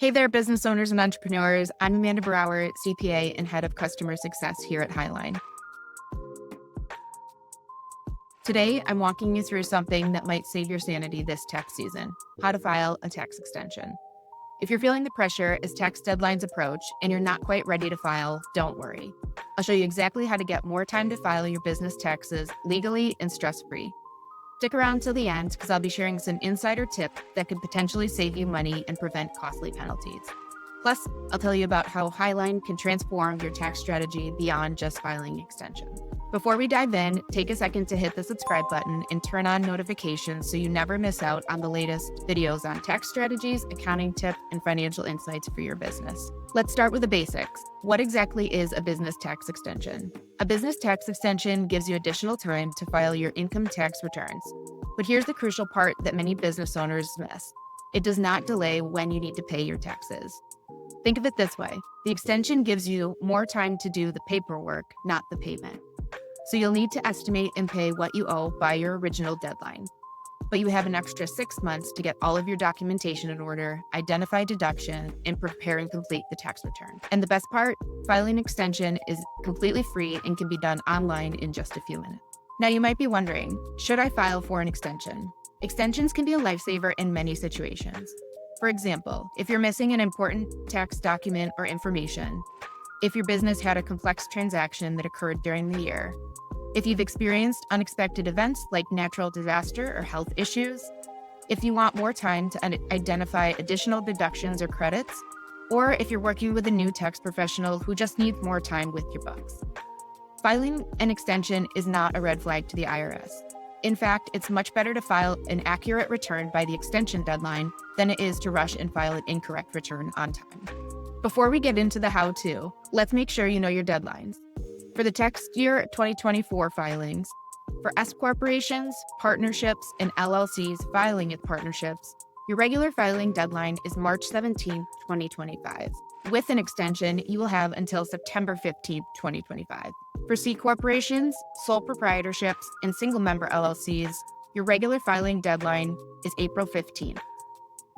Hey there, business owners and entrepreneurs. I'm Amanda Brower, CPA and Head of Customer Success here at Hiline. Today, I'm walking you through something that might save your sanity this tax season: how to file a tax extension. If you're feeling the pressure as tax deadlines approach and you're not quite ready to file, don't worry. I'll show you exactly how to get more time to file your business taxes legally and stress-free. Stick around till the end because I'll be sharing some insider tips that could potentially save you money and prevent costly penalties. Plus, I'll tell you about how Hiline can transform your tax strategy beyond just filing extensions. Before we dive in, take a second to hit the subscribe button and turn on notifications so you never miss out on the latest videos on tax strategies, accounting tips, and financial insights for your business. Let's start with the basics. What exactly is a business tax extension? A business tax extension gives you additional time to file your income tax returns. But here's the crucial part that many business owners miss. It does not delay when you need to pay your taxes. Think of it this way. The extension gives you more time to do the paperwork, not the payment. So you'll need to estimate and pay what you owe by your original deadline. But you have an extra 6 months to get all of your documentation in order, identify deduction, and prepare and complete the tax return. And the best part, filing an extension is completely free and can be done online in just a few minutes. Now you might be wondering, should I file for an extension? Extensions can be a lifesaver in many situations. For example, if you're missing an important tax document or information, if your business had a complex transaction that occurred during the year, if you've experienced unexpected events like natural disaster or health issues, if you want more time to identify additional deductions or credits, or if you're working with a new tax professional who just needs more time with your books. Filing an extension is not a red flag to the IRS. In fact, it's much better to file an accurate return by the extension deadline than it is to rush and file an incorrect return on time. Before we get into the how-to, let's make sure you know your deadlines. For the tax year 2024 filings, for S corporations, partnerships, and LLCs filing as partnerships, your regular filing deadline is March 17, 2025. With an extension, you will have until September 15, 2025. For C corporations, sole proprietorships, and single-member LLCs, your regular filing deadline is April 15.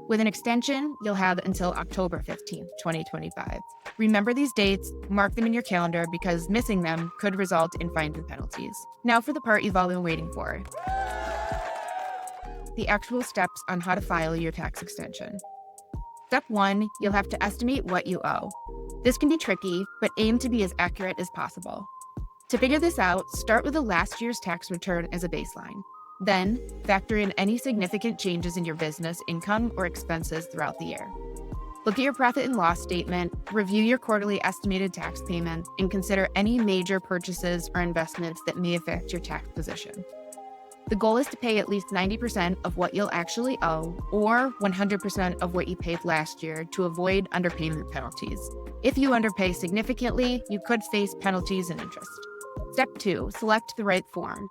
With an extension, you'll have until October 15, 2025. Remember these dates, mark them in your calendar because missing them could result in fines and penalties. Now for the part you've all been waiting for. The actual steps on how to file your tax extension. Step 1, you'll have to estimate what you owe. This can be tricky, but aim to be as accurate as possible. To figure this out, start with the last year's tax return as a baseline. Then, factor in any significant changes in your business income or expenses throughout the year. Look at your profit and loss statement, review your quarterly estimated tax payments, and consider any major purchases or investments that may affect your tax position. The goal is to pay at least 90% of what you'll actually owe, or 100% of what you paid last year to avoid underpayment penalties. If you underpay significantly, you could face penalties and interest. Step 2, select the right form.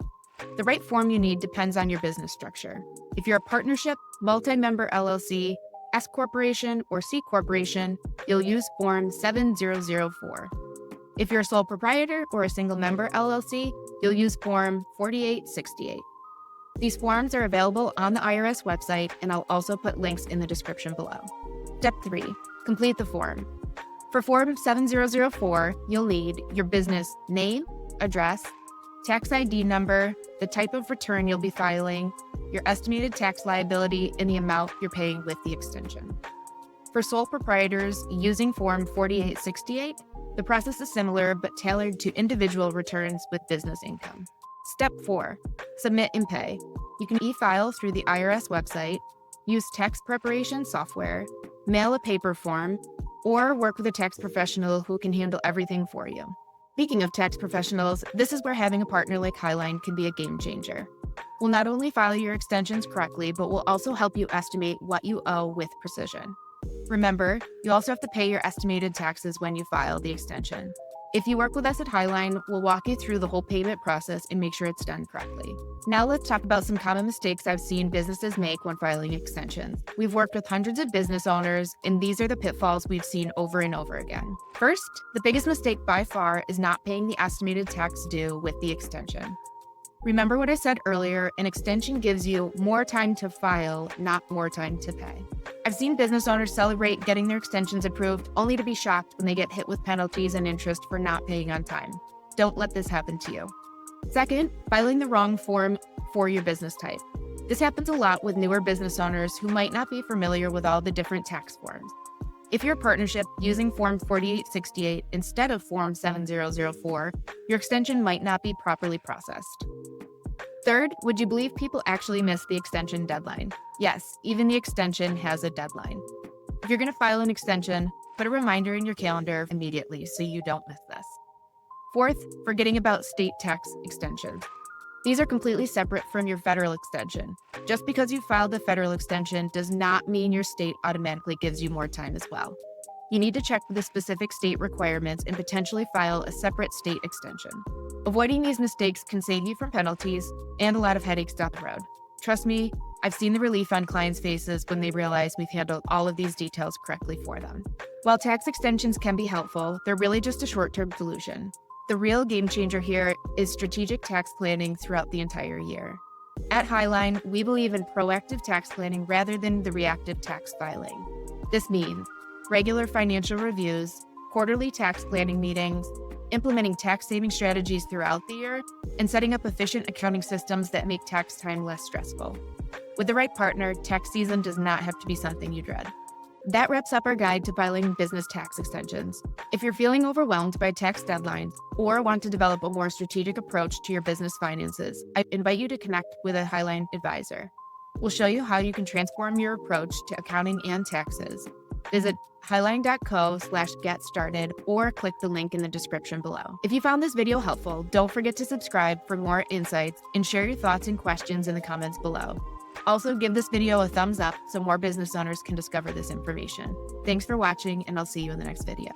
The right form you need depends on your business structure. If you're a partnership, multi-member LLC, S corporation, or C corporation, you'll use Form 7004. If you're a sole proprietor or a single-member LLC, you'll use Form 4868. These forms are available on the IRS website, and I'll also put links in the description below. Step 3, complete the form. For Form 7004, you'll need your business name, address, tax ID number, the type of return you'll be filing, your estimated tax liability, and the amount you're paying with the extension. For sole proprietors using Form 4868, the process is similar but tailored to individual returns with business income. Step 4, submit and pay. You can e-file through the IRS website, use tax preparation software, mail a paper form, or work with a tax professional who can handle everything for you. Speaking of tax professionals, this is where having a partner like Hiline can be a game changer. We'll not only file your extensions correctly, but we'll also help you estimate what you owe with precision. Remember, you also have to pay your estimated taxes when you file the extension. If you work with us at Hiline, we'll walk you through the whole payment process and make sure it's done correctly. Now let's talk about some common mistakes I've seen businesses make when filing extensions. We've worked with hundreds of business owners, and these are the pitfalls we've seen over and over again. First, the biggest mistake by far is not paying the estimated tax due with the extension. Remember what I said earlier, an extension gives you more time to file, not more time to pay. I've seen business owners celebrate getting their extensions approved only to be shocked when they get hit with penalties and interest for not paying on time. Don't let this happen to you. Second, filing the wrong form for your business type. This happens a lot with newer business owners who might not be familiar with all the different tax forms. If you're a partnership using Form 4868 instead of Form 7004, your extension might not be properly processed. Third, would you believe people actually miss the extension deadline? Yes, even the extension has a deadline. If you're going to file an extension, put a reminder in your calendar immediately so you don't miss this. Fourth, forgetting about state tax extensions. These are completely separate from your federal extension. Just because you filed the federal extension does not mean your state automatically gives you more time as well. You need to check the specific state requirements and potentially file a separate state extension. Avoiding these mistakes can save you from penalties and a lot of headaches down the road. Trust me, I've seen the relief on clients' faces when they realize we've handled all of these details correctly for them. While tax extensions can be helpful, they're really just a short-term solution. The real game changer here is strategic tax planning throughout the entire year. At Hiline, we believe in proactive tax planning rather than the reactive tax filing. This means regular financial reviews, quarterly tax planning meetings, implementing tax saving strategies throughout the year, and setting up efficient accounting systems that make tax time less stressful. With the right partner, tax season does not have to be something you dread. That wraps up our guide to filing business tax extensions. If you're feeling overwhelmed by tax deadlines or want to develop a more strategic approach to your business finances, I invite you to connect with a Hiline advisor. We'll show you how you can transform your approach to accounting and taxes. Visit hiline.co/get started or click the link in the description below. If you found this video helpful, don't forget to subscribe for more insights and share your thoughts and questions in the comments below. Also, give this video a thumbs up so more business owners can discover this information. Thanks for watching, and I'll see you in the next video.